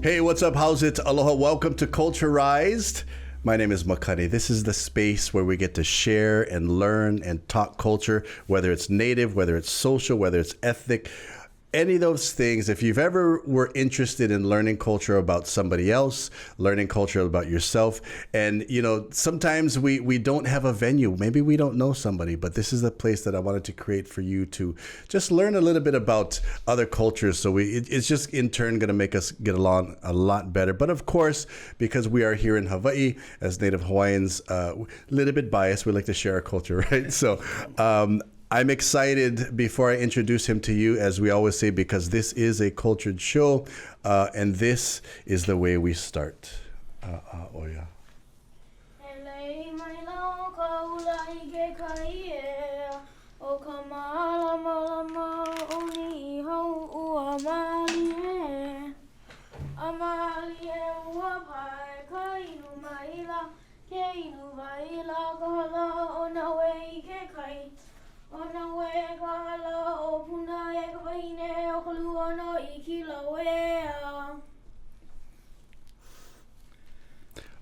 Hey, what's up? How's it? Aloha. Welcome to Culturized. My name is Makani. This is the space where we get to share and learn and talk culture, whether it's native, whether it's social, whether it's ethnic, any of those things. If you've ever were interested in learning culture about somebody else, learning culture about yourself, and sometimes we don't have a venue. Maybe we don't know somebody, but this is the place that I wanted to create for you to just learn a little bit about other cultures. So it's just in turn going to make us get along a lot better. But of course, because we are here in Hawaii as Native Hawaiians, a little bit biased, we like to share our culture, right? So I'm excited before I introduce him to you, as we always say, because this is a cultured show, and this is the way we start. Oh yeah.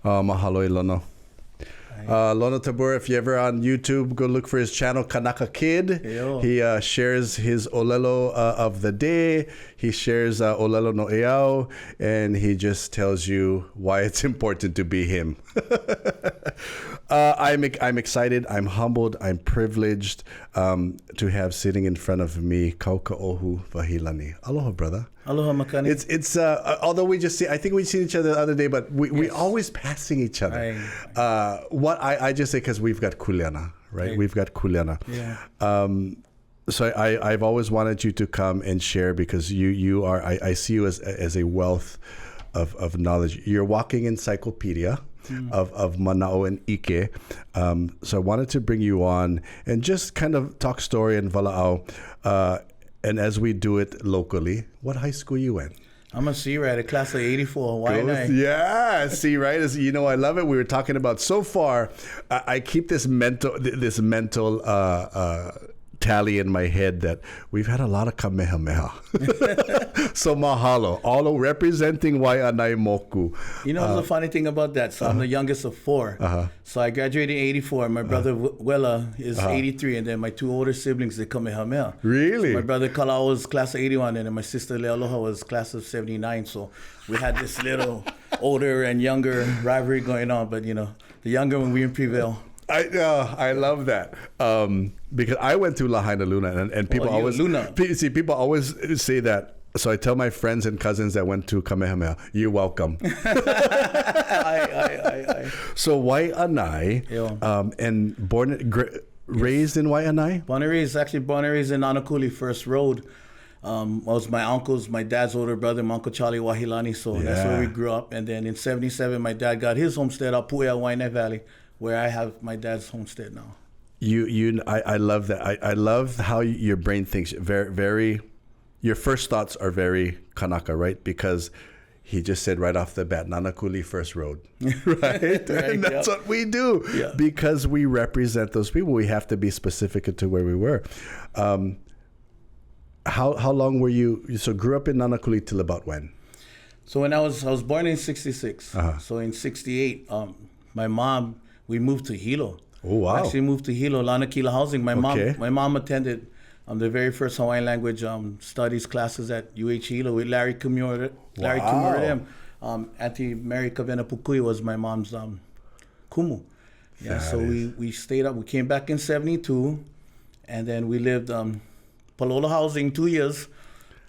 Mahalo Lono. Lono Tabor, if you're ever on YouTube, go look for his channel, Kanaka Kid. He shares his olelo of the day. He shares olelo no eau, and he just tells you why it's important to be him. I'm excited. I'm humbled. I'm privileged to have sitting in front of me Kako'o Wahilani. Aloha, brother. Aloha, Makani. It's although we just see, I think we seen each other the other day, but we always passing each other. What I just say, because we've got kuleana, right? We've got kuleana. Yeah. So I've always wanted you to come and share, because you are, I see you as a wealth of knowledge. You're walking encyclopedia of Mana'o and Ike. So I wanted to bring you on and just kind of talk story and vala'au. And as we do it locally, what high school you in? I'm a C-Rider, class of 84, Wai'anae. Yeah, C-Riders. I love it. We were talking about so far. I keep this mental tally in my head that we've had a lot of Kamehameha. So mahalo. All representing Wai'anae Moku. The funny thing about that? So I'm the youngest of four. So I graduated in 84. My brother Wela is 83. And then my two older siblings, they Kamehameha. Really? So my brother Kalaeloa was class of 81. And then my sister Lealoha was class of 79. So we had this little older and younger rivalry going on. But, the younger one, we prevail. I love that, because I went through Lahaina Luna, and people always people always say that. So I tell my friends and cousins that went to Kamehameha, you're welcome. So Wai'anae, and raised in Wai'anae? Born and raised in Nanakuli First Road. Was my uncle's, my dad's older brother, my Uncle Charlie Wahilani. So that's where we grew up. And then in 77, my dad got his homestead up Puea Wai'anae Valley, where I have my dad's homestead now. I love that. I love how your brain thinks. Very, very. Your first thoughts are very Kanaka, right? Because he just said right off the bat, Nanakuli First Road, right? And that's what we do, because we represent those people. We have to be specific to where we were. How long were you? So grew up in Nanakuli till about when? So when I was born in 66. So in 68, my mom. We moved to Hilo. Oh, wow. Actually moved to Hilo, Lanakila Housing. My mom attended the very first Hawaiian language studies classes at UH Hilo with Larry Kumura. Auntie Mary Kavena Pukui was my mom's kumu. Yeah, so we stayed up. We came back in 72, and then we lived Palola Housing 2 years,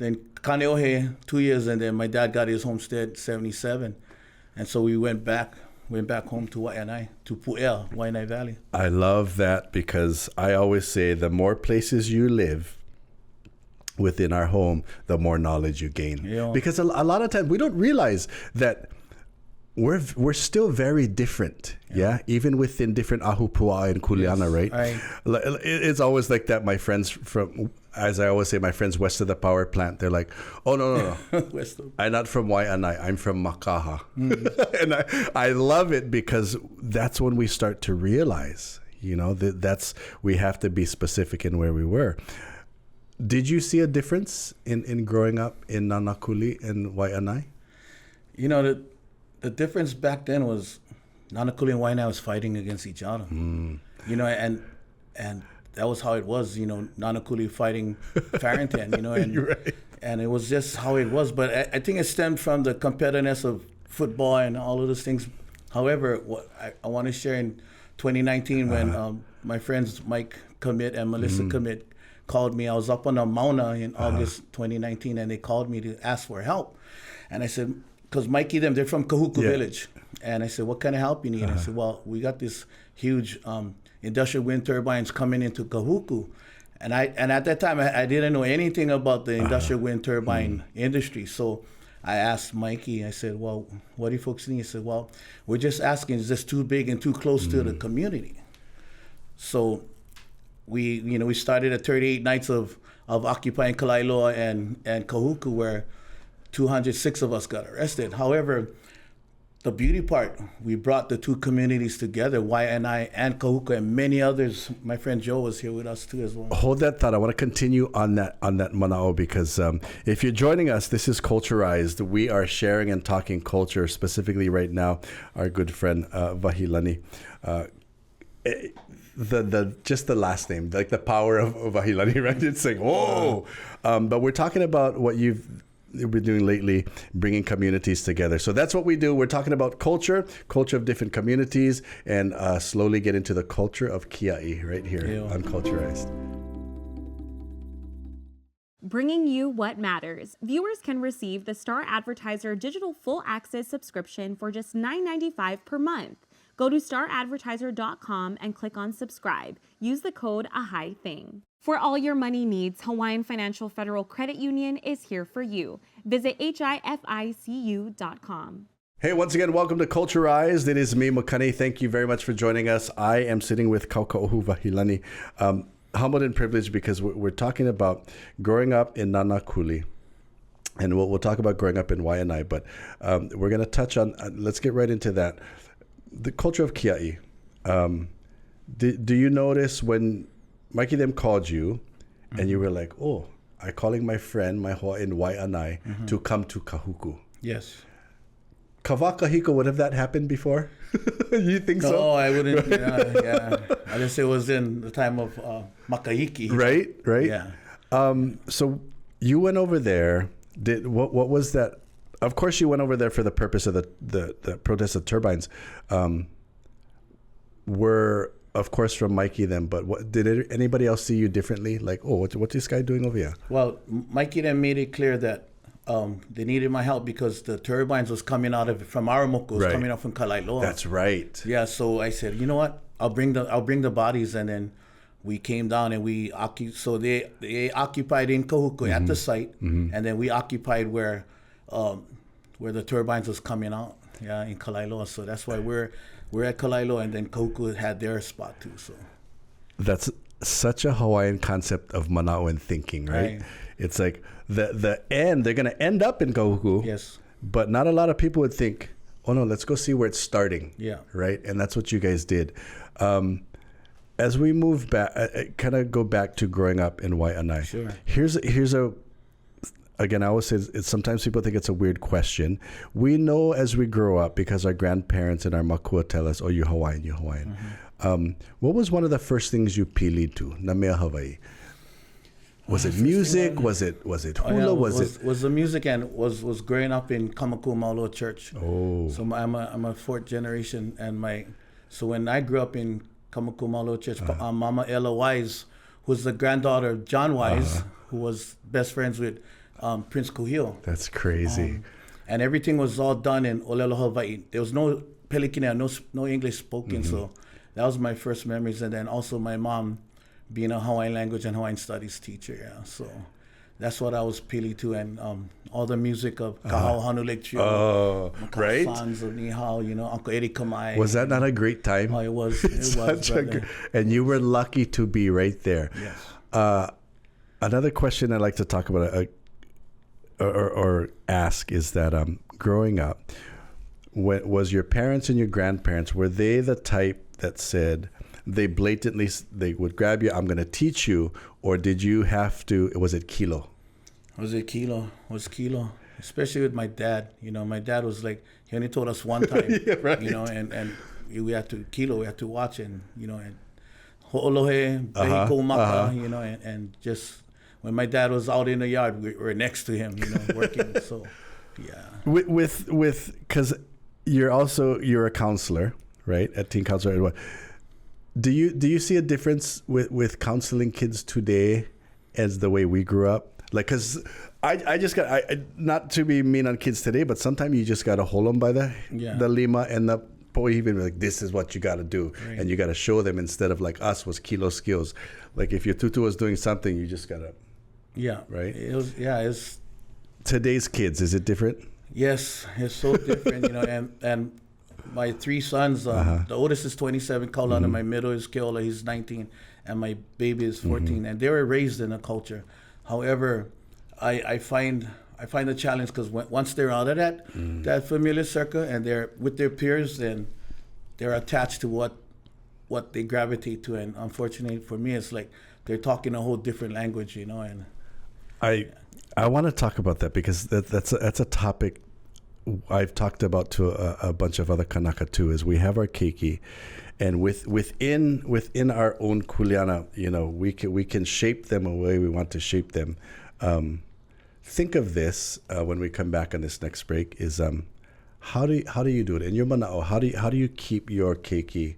then Kaneohe 2 years, and then my dad got his homestead 77. And so we went back home to Wai'anae, to Puea, Wai'anae Valley. I love that, because I always say the more places you live within our home, the more knowledge you gain. Because a lot of times we don't realize that we're still very different, even within different ahupua and kuleana, right? It's always like that. My friends from, as I always say, my friends west of the power plant, they're like, oh, no. I'm not from Wai'anae, I'm from Makaha. And I love it, because that's when we start to realize, that's, we have to be specific in where we were. Did you see a difference in growing up in Nanakuli and Wai'anae? You know, the difference back then was Nanakuli and Wai'anae was fighting against each other. You know, and that was how it was, you know, Nanakuli fighting Farrington, you know, and Right. and it was just how it was. But I think it stemmed from the competitiveness of football and all of those things. However, what I want to share in 2019 when my friends Mike Commit and Melissa Commit called me. I was up on the Mauna in August 2019, and they called me to ask for help. And I said, because Mikey, they're from Kahuku Village. And I said, what kind of help you need? I said, well, we got this huge industrial wind turbines coming into Kahuku. And at that time, I didn't know anything about the industrial wind turbine industry. So I asked Mikey, I said, well, what do you folks need? He said, well, we're just asking, is this too big and too close to the community? So we started at 38 nights of occupying Kalaeloa and Kahuku, where 206 of us got arrested. However, the beauty part, we brought the two communities together, Wai'anae and Kahuku, and many others. My friend Joe was here with us too as well. Hold that thought. I want to continue on that mana'o, because if you're joining us, this is Culturized. We are sharing and talking culture, specifically right now, our good friend Wahilani. Just the last name, like the power of Wahilani, right? It's like, whoa. But we're talking about what you've been doing lately, bringing communities together. So that's what we do. We're talking about culture of different communities, and slowly get into the culture of Kia'i right here on Culturized. Bringing you what matters. Viewers can receive the Star Advertiser digital full access subscription for just $9.95 per month. Go to staradvertiser.com and click on subscribe. Use the code AHAITHING. For all your money needs, Hawaiian Financial Federal Credit Union is here for you. Visit hificu.com. Hey, once again, welcome to Culturized. It is me, Makani. Thank you very much for joining us. I am sitting with Kaukaohu Wahilani. Humbled and privileged because we're talking about growing up in Nanakuli. And we'll talk about growing up in Wai'anae, but we're going to touch on, let's get right into that. The culture of Kia'i. Do you notice when Mikey them called you and you were like, oh, I'm calling my friend, my hoa in Wai'anae to come to Kahuku? Yes. Kawakahiko, would have that happened before? You think so? No, I wouldn't. Yeah. I guess it was in the time of Makahiki. Right. Yeah. So you went over there. What was that? Of course, you went over there for the purpose of the protest of turbines. Were, of course, from Mikey then, but did anybody else see you differently? Like, oh, what's this guy doing over here? Well, Mikey then made it clear that they needed my help because the turbines was coming out from our moku, was coming out from Kalaeloa. That's right. Yeah, so I said, you know what? I'll bring the bodies, and then we came down and we so they occupied in Kahuku at the site, and then we occupied where the turbines was coming out, in Kalaeloa. So that's why we're at Kalaeloa, and then Kahuku had their spot too. So that's such a Hawaiian concept of mana'o and thinking, right? It's like the end, they're gonna end up in Kahuku. Yes. But not a lot of people would think, oh no, let's go see where it's starting. Yeah. Right? And that's what you guys did. As we move back, kind of go back to growing up in Wai'anae. Sure. Here's a again, I always say sometimes people think it's a weird question. We know as we grow up, because our grandparents and our makua tell us, oh, you're Hawaiian, you're Hawaiian. What was one of the first things you pili'd to? Na Mea Hawai'i. Was it music? Was it hula? Was the music, and was growing up in Kamaku'a Maolo Church. Oh. So I'm a fourth generation, and so when I grew up in Kamaku'a Maolo Church, Mama Ella Wise, who's the granddaughter of John Wise, who was best friends with Prince Kuhio. That's crazy. And everything was all done in Olelo Hawaii. There was no Pelikina, no English spoken. So that was my first memories. And then also my mom being a Hawaiian language and Hawaiian studies teacher. Yeah. So that's what I was pili to. And all the music of Kahau Hanu Lake Trio. Oh, right. Sons of Nihao, Uncle Eddie Kamai. Was that not a great time? Oh, it was. It was. And you were lucky to be right there. Yes. Another question I'd like to talk about or ask is that growing up, was your parents and your grandparents, were they the type that said they would grab you, I'm going to teach you, or did you have to, was it kilo? Was it kilo? Was kilo? especially with my dad. My dad was like, he only told us one time, Yeah, right. And we had to watch and ho'olohe, behiko maka, and just when my dad was out in the yard, we were next to him, working. So, yeah. With because you're a counselor, right? A teen counselor. Do you see a difference with counseling kids today as the way we grew up? Like, because I just got, not to be mean on kids today, but sometimes you just got to hold them by the lima and the po'e, even like, this is what you got to do. Right. And you got to show them, instead of like us was kilo skills. Like if your tutu was doing something, you just got to. Yeah. Right? It's today's kids, is it different? Yes, it's so different, and my three sons, the oldest is 27, Kaulana, my middle is Keola, he's 19, and my baby is 14, and they were raised in a culture. However, I find a challenge because once they're out of that familiar circle and they're with their peers, then they're attached to what they gravitate to, and unfortunately for me, it's like they're talking a whole different language, and I want to talk about that, because that's a topic I've talked about to a bunch of other Kanaka too. Is we have our keiki, and within our own kuleana, we can shape them the way we want to shape them. Think of this when we come back on this next break. Is how do you do it in your mana'o? How do you keep your keiki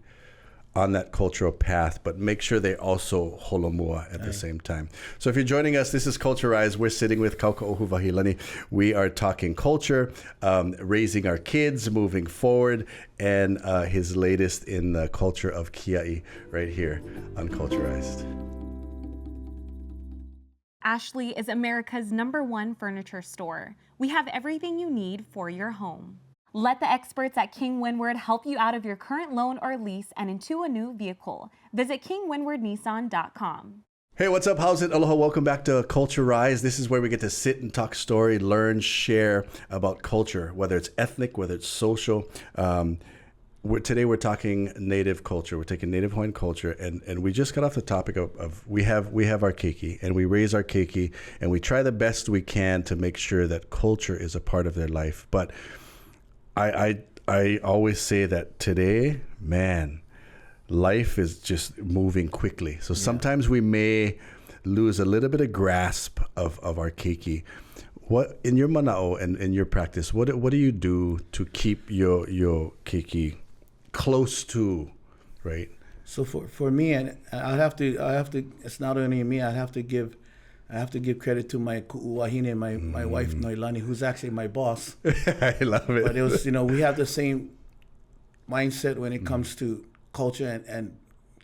on that cultural path, but make sure they also holomua at the same time? So if you're joining us, this is Culture Rise. We're sitting with Kako'o Wahilani. We are talking culture, raising our kids, moving forward, and his latest in the culture of Kia'i right here on Culturized. Ashley is America's #1 furniture store. We have everything you need for your home. Let the experts at King Windward help you out of your current loan or lease and into a new vehicle. Visit kingwindwardnissan.com. Hey, what's up? How's it? Aloha. Welcome back to Culture Rise. This is where we get to sit and talk story, learn, share about culture, whether it's ethnic, whether it's social. Today we're talking Native culture. We're taking Native Hawaiian culture, and we just got off the topic of we have our keiki, and we raise our keiki, and we try the best we can to make sure that culture is a part of their life. But I always say that today, man, life is just moving quickly. So sometimes we may lose a little bit of grasp of our keiki. What in your mana'o and in your practice, what do you do to keep your keiki close to, right? So for me, and I have to. It's not only me. I have to give credit to my ku'uwahine, my wife Noelani, who's actually my boss. I love it. But it was, we have the same mindset when it comes to culture and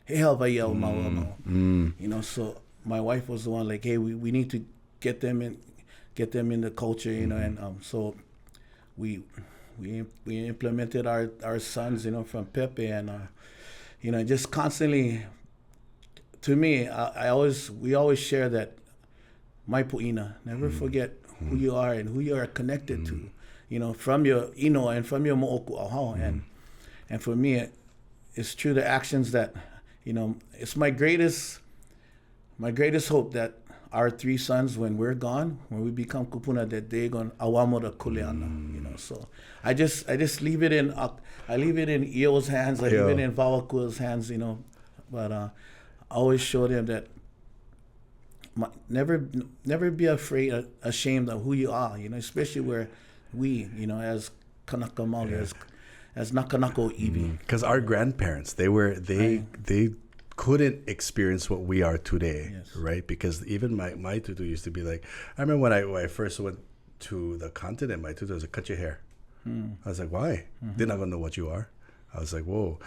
he Hawaii au mau. So my wife was the one like, hey, we need to get them in the culture, and so we implemented our sons, from Pepe, and just constantly. To me, we always share that. Mai pu'ina, never forget who you are and who you are connected to, from your ino and from your mo'oku ahau. And for me, it's true the actions that, it's my greatest hope that our three sons, when we're gone, when we become kupuna, that they're going awamo da kuleana, So I just leave it in Io's hands, I leave it in Vawakua's hands, but I always show them that never be ashamed of who you are, especially where we, as Kanaka Maoli, as Na Kanaka Oiwi. Because our grandparents, they couldn't experience what we are today, right? Because even my tutu used to be like, I remember when I first went to the continent, my tutu was like, cut your hair. I was like, why? They're not gonna know what you are. I was like, whoa.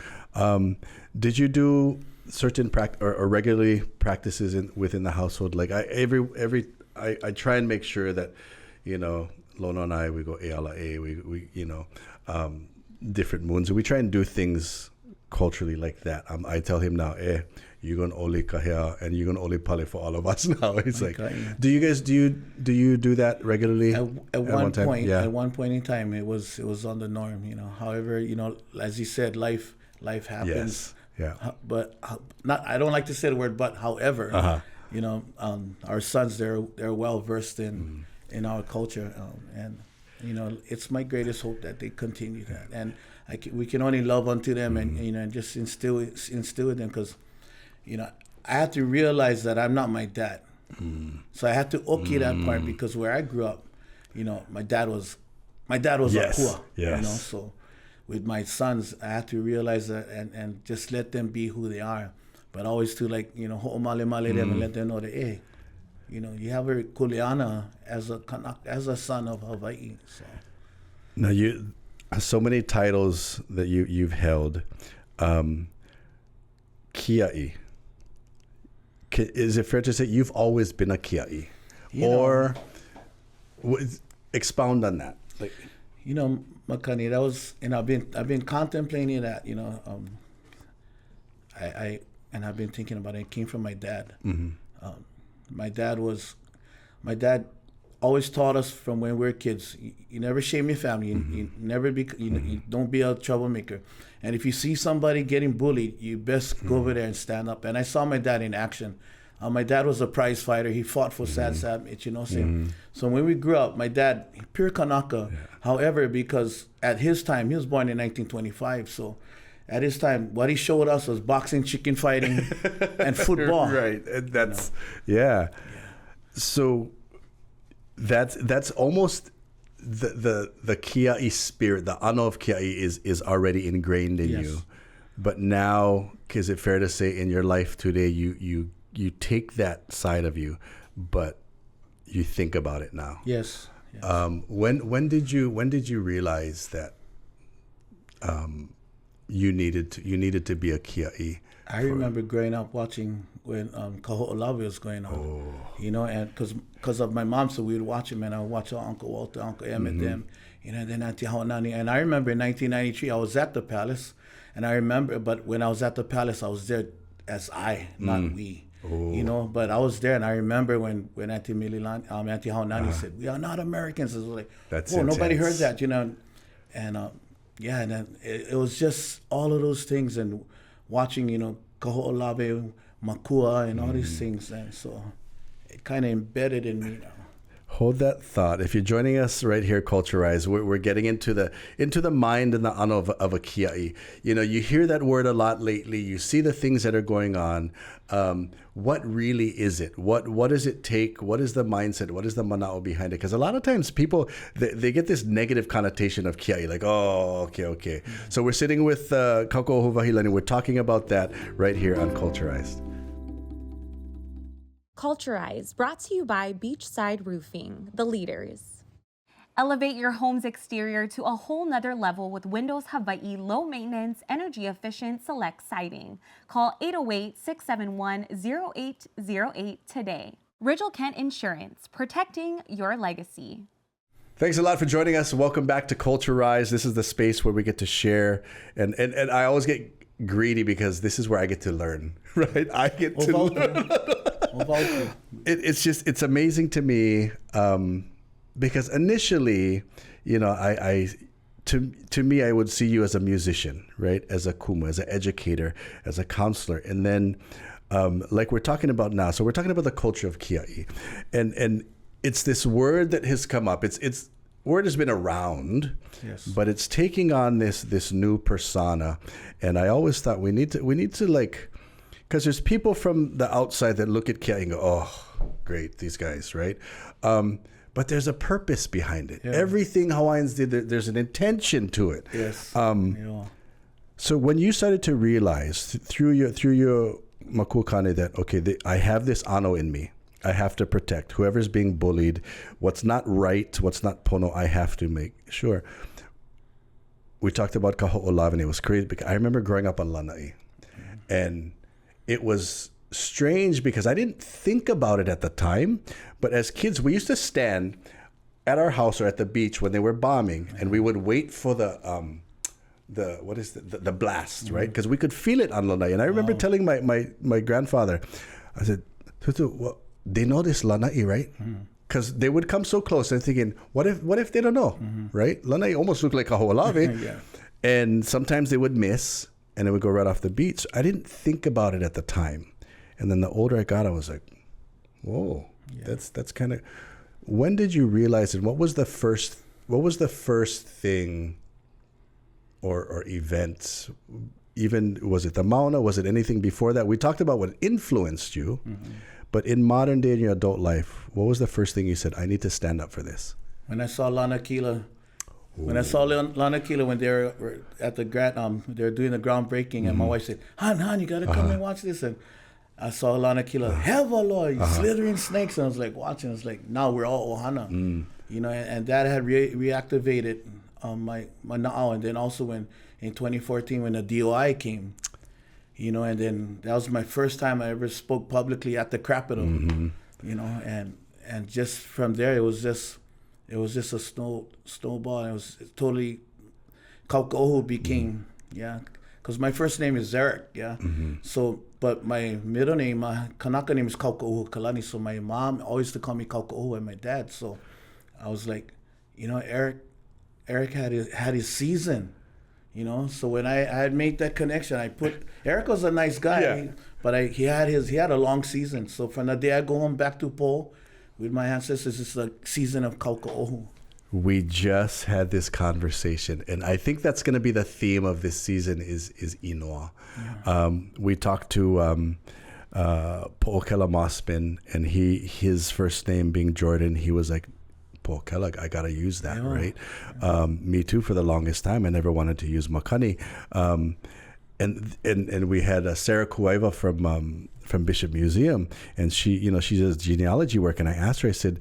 Did you do certain or regularly practices within the household? Like I try and make sure that, Lono and I, we go Alaka'i, we different moons, and we try and do things culturally like that. I tell him now, you're gonna oli kahea and you're gonna oli pale for all of us now. It's like, do you do that regularly? At one point, at one point in time, it was on the norm. However, as you said, life happens. Yes. Yeah. But I don't like to say the word but. However, our sons, they're well versed in in our culture, and it's my greatest hope that they continue that, and we can only love unto them, and and just instill in them, because I had to realize that I'm not my dad, so I had to okay that part, because where I grew up, my dad was Yes. a Pua, Yes. so with my sons, I had to realize that and just let them be who they are, but always to ho'omale them and let them know that, hey, you have a kuleana as a son of Hawaii. So Now so many titles that you've held. Kia'i. Is it fair to say you've always been a kia'i, or expound on that? Like, Makani, that was, I've been contemplating that. I've been thinking about it. It came from my dad. My dad always taught us from when we were kids. You never shame your family. You never be. You don't be a troublemaker. And if you see somebody getting bullied, you best go over there and stand up. And I saw my dad in action. My dad was a prize fighter. He fought for Sad Mitch, So when we grew up, my dad, pure Kanaka. Yeah. However, because at his time, he was born in 1925, so at his time, what he showed us was boxing, chicken fighting, and football. Right. That's yeah. So that's almost the Kia'i spirit, the ano of Kia'i is already ingrained in you. But now, is it fair to say in your life today, you take that side of you, but you think about it now? Yes. When did you realize that you needed to be a Kia'i? I remember growing up watching when Kaho'olawe was going on, and because of my mom, so we would watch him, and I would watch Uncle Walter, Uncle Emmett, them, then Auntie Hau'oli. And I remember in 1993, I was at the palace, and I remember, but when I was at the palace, I was there as not we. But I was there, and I remember when Auntie Auntie Hau'oli said, "We are not Americans." It was like, that's nobody heard that, and then it was just all of those things, and watching, Kaho'olawe, Makua, and all these things, and so it kind of embedded in me now. Hold that thought. If you're joining us right here, Culturize, we're getting into the mind and the ano of a kia'i. You hear that word a lot lately. You see the things that are going on. What really is it? What does it take? What is the mindset? What is the mana'o behind it? Because a lot of times people, they get this negative connotation of kia'i, like, oh, okay. So we're sitting with Kako'o Wahilani. We're talking about that right here on Culturized. Culturize, brought to you by Beachside Roofing, the leaders. Elevate your home's exterior to a whole nother level with Windows Hawaii low maintenance, energy efficient select siding. Call 808-671-0808 today. Ridgel Kent Insurance, protecting your legacy. Thanks a lot for joining us. Welcome back to Culturize. This is the space where we get to share, and I always get greedy because this is where I get to learn, right? I get to learn. It's amazing to me because initially, to me, I would see you as a musician, right? As a kumu, as an educator, as a counselor, and then like we're talking about now. So we're talking about the culture of kia'i, and it's this word that has come up. It's word has been around, yes, but it's taking on this new persona, and I always thought we need to like. Because there's people from the outside that look at kia'i and go, oh, great, these guys, right? But there's a purpose behind it. Yeah. Everything Hawaiians did, there's an intention to it. Yes. So when you started to realize through your makukane that, okay, I have this ano in me. I have to protect whoever's being bullied. What's not right, what's not pono, I have to make sure. We talked about Kaho'olawe, and it was crazy because I remember growing up on Lanai, and it was strange because I didn't think about it at the time, but as kids, we used to stand at our house or at the beach when they were bombing, and we would wait for the blast, right? Because we could feel it on Lanai. And I remember telling my grandfather, I said, Tutu, well, they know this Lanai, right? Because they would come so close and thinking, what if they don't know, right? Lanai almost looked like Kaho'olawe. Yeah. And sometimes they would miss, and it would go right off the beach. I didn't think about it at the time. And then the older I got, I was like, whoa, that's kind of... When did you realize it? What was the first thing or event? Even, was it the Mauna? Was it anything before that? We talked about what influenced you, but in modern day in your adult life, what was the first thing you said, I need to stand up for this? When I saw Lana Kila, when they were at the they were doing the groundbreaking, and my wife said, "Han, you gotta come and watch this." And I saw Lana Kila, Heva slithering snakes, and I was like watching. I was like, now we're all ohana, you know, and that had reactivated my na'au. And then also when in 2014 when the DOI came, you know, and then that was my first time I ever spoke publicly at the Capitol, you know, and just from there it was just a snowball. And it was totally Kaukaohu became because my first name is Zarek, so but my middle name, my Kanaka name is Kako'o Kalani, so my mom always used to call me Kako'o, and my dad. So I was like, you know, Eric had his season, you know. So when I had made that connection, Eric was a nice guy, but he had a long season. So from the day I go home back to Po with my ancestors, it's the season of Kaukaohu. We just had this conversation, and I think that's going to be the theme of this season is Inoa. We talked to Po'okela Mospin, and his first name being Jordan, he was like, Po'okela, I got to use that, right? Me too, for the longest time. I never wanted to use Makani. And we had Sarah Kuaiva from Bishop Museum, and she does genealogy work, and I asked her, I said,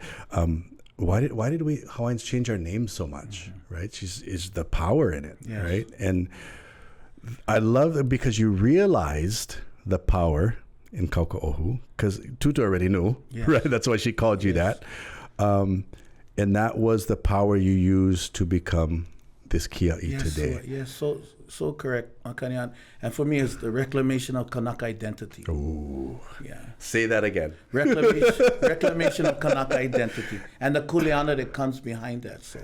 why did we Hawaiians change our name so much, right? Is the power in it, right? And I love it because you realized the power in Kaukaohu, because Tutu already knew, right? That's why she called you that. And that was the power you used to become this Kia'i today. So correct, Makani. And for me, it's the reclamation of Kanaka identity. Ooh. Yeah. Say that again. Reclamation of Kanaka identity. And the kuleana that comes behind that. So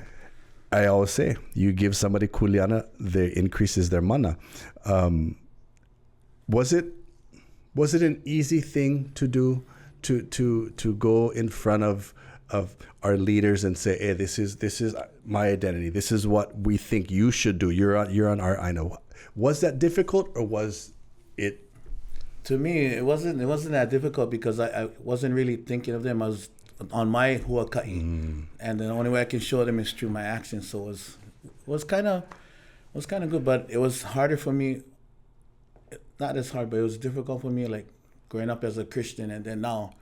I always say, you give somebody kuleana, they increases their mana. Was it an easy thing to do to go in front of our leaders and say, hey, this is my identity. This is what we think you should do. You're on our Aina. Was that difficult, or was it? To me, it wasn't that difficult because I wasn't really thinking of them. I was on my huaka'i, and the only way I can show them is through my actions. So it was kind of good, but it was harder for me. Not as hard, but it was difficult for me, like growing up as a Christian, and then now.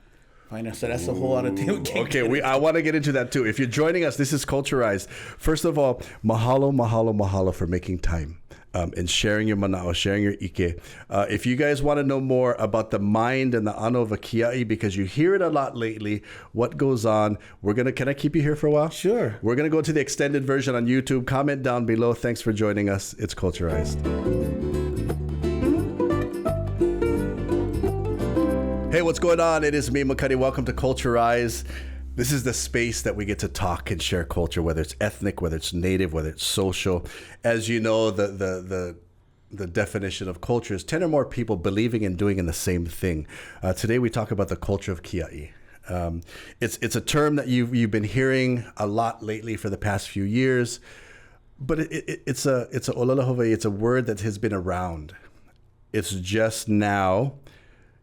So that's a whole other thing. Okay, I want to get into that too. If you're joining us, this is Culturized. First of all, mahalo for making time and sharing your mana'o, sharing your ike. If you guys want to know more about the mind and the ano of a Kia'i, because you hear it a lot lately, what goes on, can I keep you here for a while? Sure. We're going to go to the extended version on YouTube. Comment down below. Thanks for joining us. It's Culturized. Hey, what's going on? It is me, Makani. Welcome to Culturized. This is the space that we get to talk and share culture, whether it's ethnic, whether it's native, whether it's social. As you know, the definition of culture is 10 or more people believing and doing in the same thing. Today, we talk about the culture of Kia'i. It's a term that you've been hearing a lot lately for the past few years, but it's a olala Hawaii. It's a word that has been around. It's just now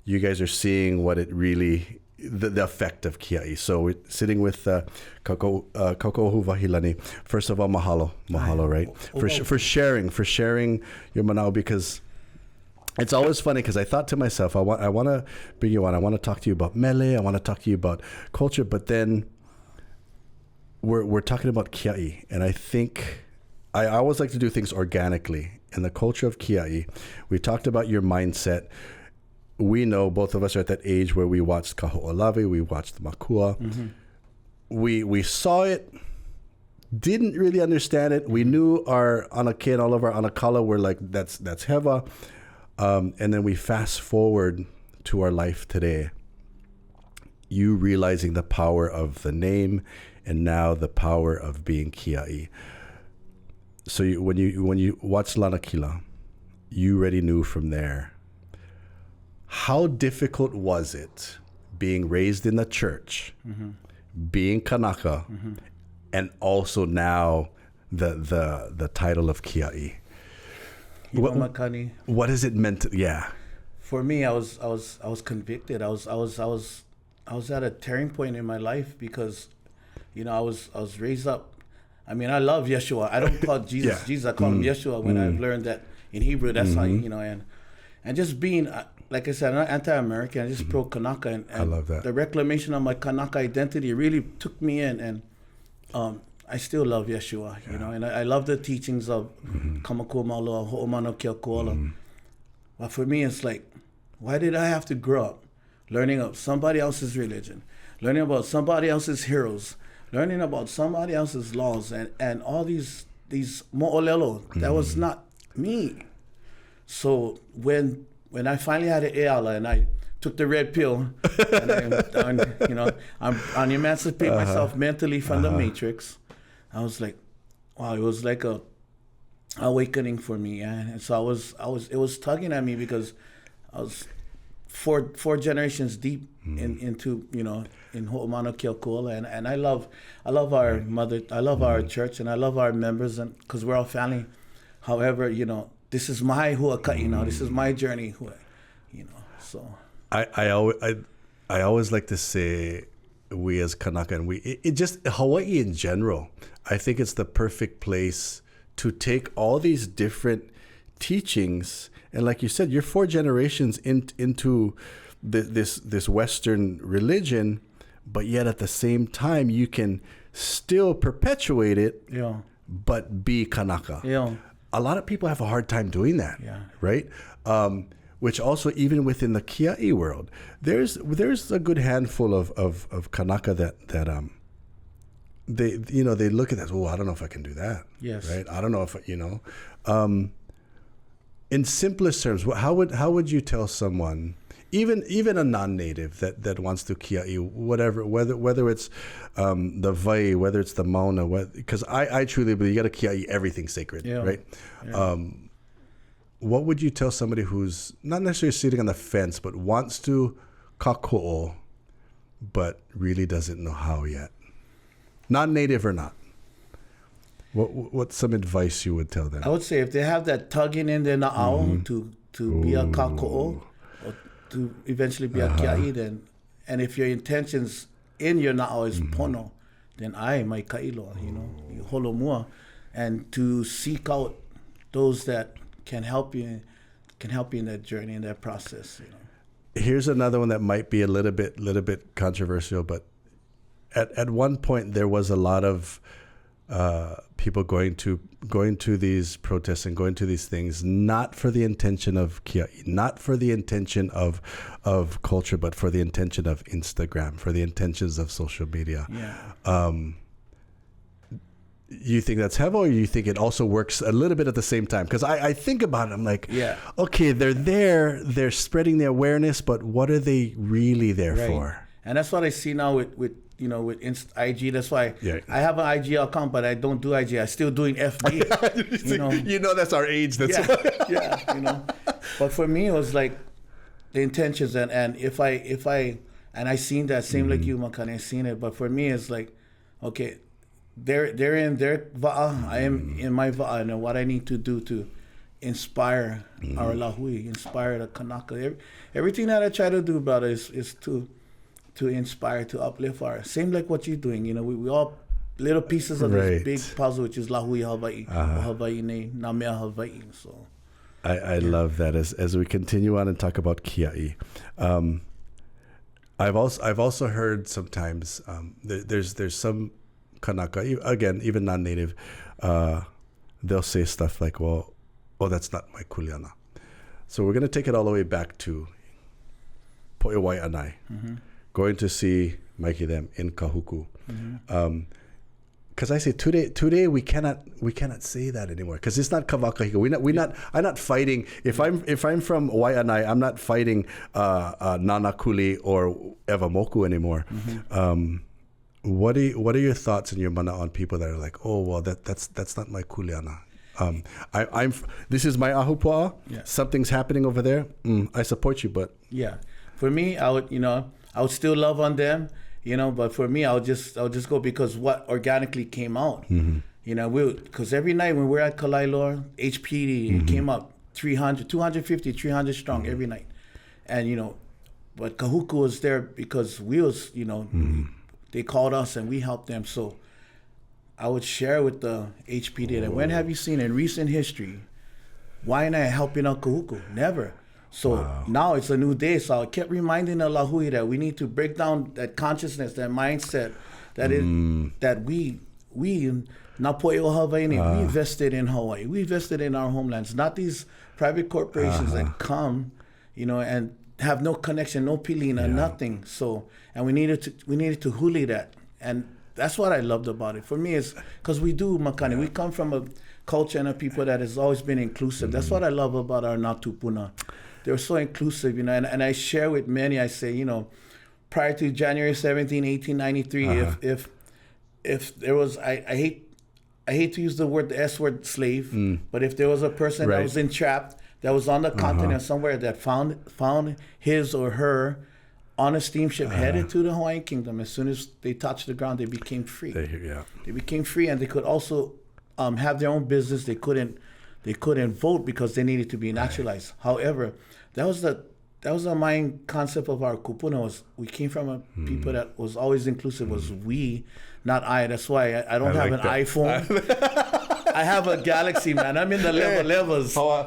you guys are seeing what it really, the effect of Kia'i. So we're sitting with Koko'o Wahilani. First of all, mahalo, right? For sharing your mana'o, because it's always funny, because I thought to myself, I want to bring you on. I want to talk to you about mele. I want to talk to you about culture, but then we're talking about Kia'i, and I think I always like to do things organically. In the culture of Kia'i, we talked about your mindset. We know both of us are at that age where we watched Kaho'olawe, we watched the Makua. We saw it, didn't really understand it. We knew our Anake and all of our Anakala were like, that's Heva. And then we fast forward to our life today. You realizing the power of the name, and now the power of being Kia'i. So when you watched Lanakila, you already knew from there. How difficult was it being raised in the church, being Kanaka, and also now the title of Kia'i. What has it meant? For me, I was convicted. I was at a turning point in my life because, I was raised up. I mean, I love Yeshua. I don't call Jesus Jesus. I call him Yeshua when I've learned that in Hebrew. That's how and just being, like I said, I'm not anti-American. I'm just pro Kanaka, and I love that. The reclamation of my Kanaka identity really took me in, and I still love Yeshua, and I love the teachings of Kamakua Maoloa, Ho'omano Keoko'ola. But for me, it's like, why did I have to grow up learning of somebody else's religion, learning about somebody else's heroes, learning about somebody else's laws, and all these mo'olelo? That was not me. So when I finally had an eala and I took the red pill, and I'm emancipate myself mentally from the matrix, I was like, wow, it was like a awakening for me, and so it was tugging at me because I was four generations deep into in Ho'omano Keoko'ola, and I love our mother, I love our church, and I love our members, and because we're all family. However, this is my Huaka'i now. This is my journey, so. I always like to say we as Kanaka, and it just Hawaii in general, I think it's the perfect place to take all these different teachings, and like you said, you're 4 generations into this Western religion, but yet at the same time you can still perpetuate it, but be Kanaka. A lot of people have a hard time doing that, right? Which also, even within the Kia'i world, there's a good handful of Kanaka that they look at that. Oh, I don't know if I can do that. Yes. Right. I don't know if in simplest terms, how would you tell someone, even a non-native that wants to Kia'i, whether it's the Vai, whether it's the Mauna, because I truly believe you got to Kia'i everything sacred, right? Yeah. What would you tell somebody who's not necessarily sitting on the fence, but wants to kako'o, but really doesn't know how yet? Non-native or not? What's some advice you would tell them? I would say if they have that tugging in their na'au to be a kako'o, or to eventually be a kia'i, then, and if your intentions in your na'au is pono, then I my kailoa, holomua, and to seek out those that can help you in that journey, in that process. Here's another one that might be a little bit controversial, but at one point there was a lot of people going to these protests and going to these things not for the intention of Kia'i, not for the intention of culture, but for the intention of Instagram, for the intentions of social media. You think that's heavy, or you think it also works a little bit at the same time? Because I think about it, I'm like, okay, they're spreading the awareness, but what are they really there for? And that's what I see now with IG. That's why I have an IG account, but I don't do IG. I'm still doing FB. That's our age. That's But for me, it was like the intentions, and if I seen that same like you, Makani, I seen it. But for me, it's like, okay, they're in their va'a, I am in my va'a, and what I need to do to inspire our lahui, inspire the Kanaka. Everything that I try to do, brother, is to inspire, to uplift same like what you're doing. We all little pieces of this big puzzle, which is Lahui Hawaii, Hawaii, Na Mea Hawai'i. So I love that. As we continue on and talk about Kia'i, I've also heard sometimes there's some Kanaka, again, even non-native, they'll say stuff like, well, that's not my kuleana. So we're going to take it all the way back to Puea Wai'anae, going to see Mikey them in Kahuku. Because I say today we cannot say that anymore, because it's not kavakahika. I'm not fighting. If I'm from Wai'anae, I'm not fighting Nanakuli or Eva Moku anymore. What are your thoughts and your mana on people that are like, oh well, that's not my kuleana. This is my ahupua'a. Something's happening over there. I support you, but for me, I would still love on them. you know. But for me, I'll just go because what organically came out. You know, because every night when we're at Kalaeloa, HPD came up 300, 250, 300 strong every night. And, you know, but Kahuku was there because we was, you know, they called us and we helped them. So I would share with the HPD that when have you seen in recent history Wai'anae helping out Kahuku? Never. So now it's a new day. So I kept reminding the Lahui that we need to break down that consciousness, that mindset, that that we Na Po'e Hawai'i, we invested in Hawaii. We invested in our homelands, not these private corporations that come, you know, and have no connection, no pilina, nothing. So, and we needed to huli that. And that's what I loved about it. For me, is because we do, Makani, we come from a culture and a people that has always been inclusive. That's what I love about our Natupuna. They're so inclusive, you know, and I share with many, I say, you know, prior to January 17, 1893, if there was, I hate to use the S word slave, but if there was a person that was entrapped, that was on the continent somewhere that found his or her on a steamship headed to the Hawaiian Kingdom, as soon as they touched the ground, they became free. They became free, and they could also have their own business. They couldn't vote because they needed to be naturalized. However, that was the mind concept of our kupuna. Was we came from a people that was always inclusive. Was we, not I. That's why I don't have an iPhone. I have a Galaxy, man. I'm in the levels. I'm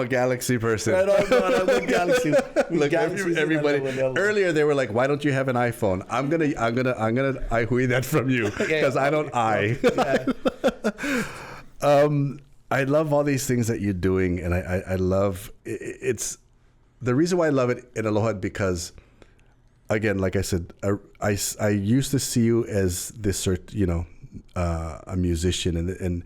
a Galaxy person. I'm a Galaxy. Look, everybody. Earlier they were like, "Why don't you have an iPhone?" I'm gonna I hui that from you because I don't I love all these things that you're doing, and I love it's the reason why I love it in Aloha because, again, like I said, I used to see you as this sort, you know, a musician, and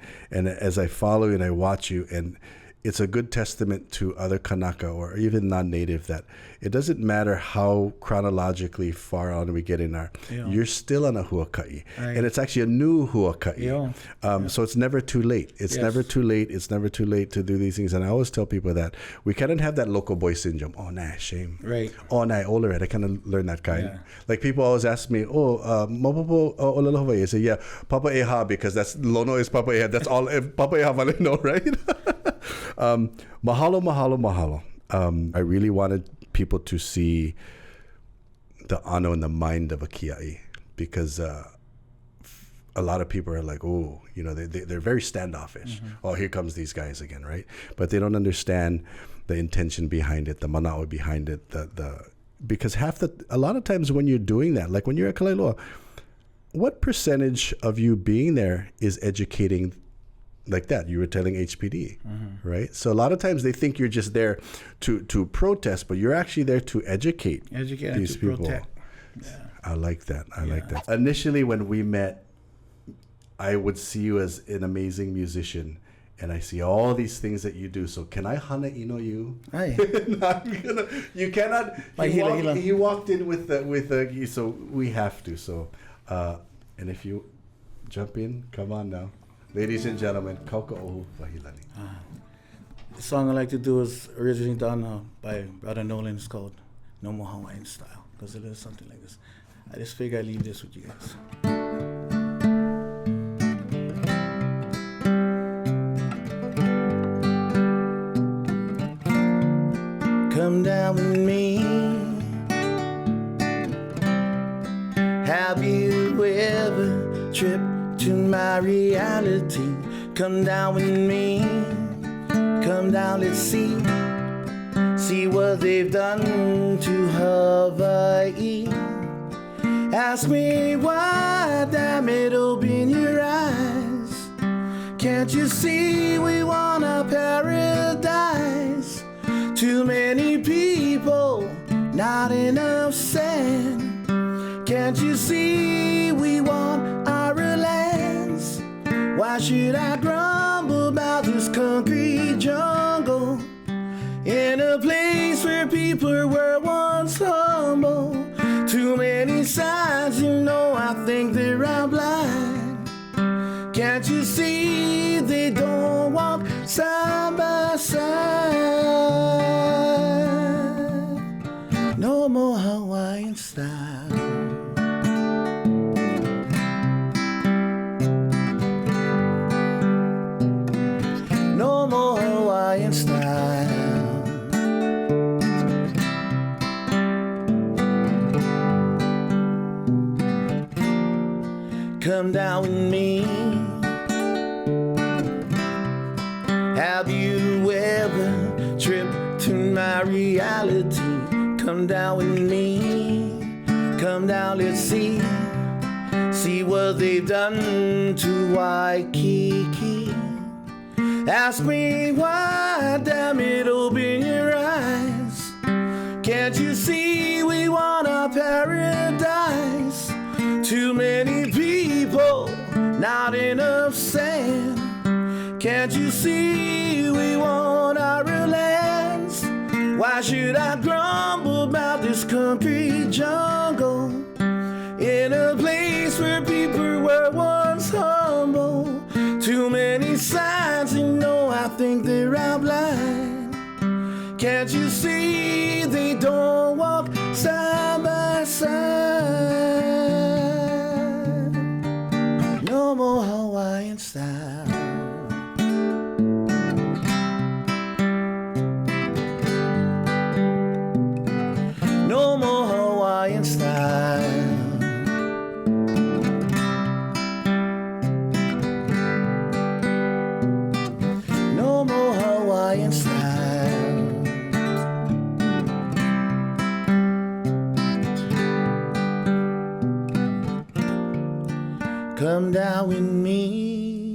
as I follow you and I watch you, and it's a good testament to other Kanaka or even non-native that it doesn't matter how chronologically far on we get in our, you're still on a huaka'i. And it's actually a new huaka'i. So it's never too late. It's never too late. It's never too late to do these things. And I always tell people that we kind of have that local boy syndrome. Oh, nah, shame. Right. Oh, nah, older. I kind of learned that kind. Like people always ask me, Mopopo Olelo Hawaii. I say, yeah, Papa Eha, because that's Lono is Papa Eha. That's all Papa Eha Valeno, right? Mahalo. I really wanted people to see the ano in the mind of a kia'i because a lot of people are like, oh, you know, they're very standoffish. Oh, here comes these guys again, right? But they don't understand the intention behind it, the mana'o behind it, because a lot of times when you're doing that, like when you're at Kalaeloa, what percentage of you being there is educating like that? You were telling HPD, right? So a lot of times they think you're just there to protest, but you're actually there to educate these to people. Protect. I like that. I like that. Initially, when we met, I would see you as an amazing musician, and I see all these things that you do. So can I hana ino you? You cannot. He walked in with the. So we have to. So, and if you jump in, come on now. Ladies and gentlemen, Kako'o Wahilani. The song I like to do is originally done by Brother Noelani. It's called No More Hawaiian Style, because it is something like this. I just figure I'd leave this with you guys. Come down with me. Have you ever tripped to my reality? Come down with me. Come down, let's see what they've done to Hawaii. Ask me why, damn it, open your eyes. Can't you see we want a paradise? Too many people, not enough sand. Can't you see we want our lands? Why should I grumble about this concrete jungle? In a place where people were once humble. Too many signs, you know, I think they're all blind. Can't you see they don't walk side by side? No more Hawaiian style. style. No more Hawaiian style. Come down with me. Have you ever tripped to my reality? Come down with me. Come down, let's see. See what they've done to Waikiki. Ask me why, damn it, open your eyes. Can't you see we want our paradise? Too many people, not enough sand. Can't you see we want our lands? Why should I grumble about this concrete jungle? In a place where people were once humble. Too many signs, you know I think they're outlined. Can't you see they don't walk side by side? No more Hawaiian style. No more Hawaiian style. No more Hawaiian style. Come down with me.